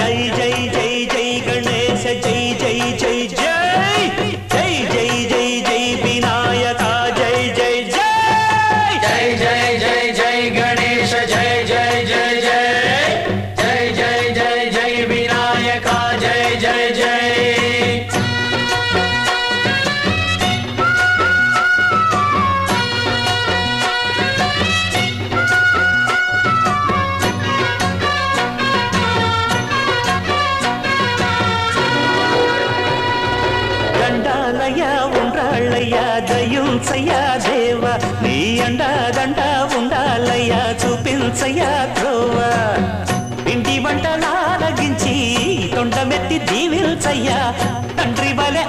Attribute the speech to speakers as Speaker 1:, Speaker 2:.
Speaker 1: జై జై జై జై గణేశ జై జై జై జై జై జై జై జై వినాయక జై జై జై
Speaker 2: జై జై జై జై గణేశ జై జై జై జై జై జై జై జై వినాయక జై జై జై
Speaker 1: దండాలయ్యా ఉండ్రాళ్ళయ్యా దయుంచయ్యా దేవ నీ అండాదండ ఉండాలయ్యా చూపించయ్యా త్రోవ ఇంటి వంటలారగించి తొండమెత్తి దీవిల్చయ్యా తండ్రి వలె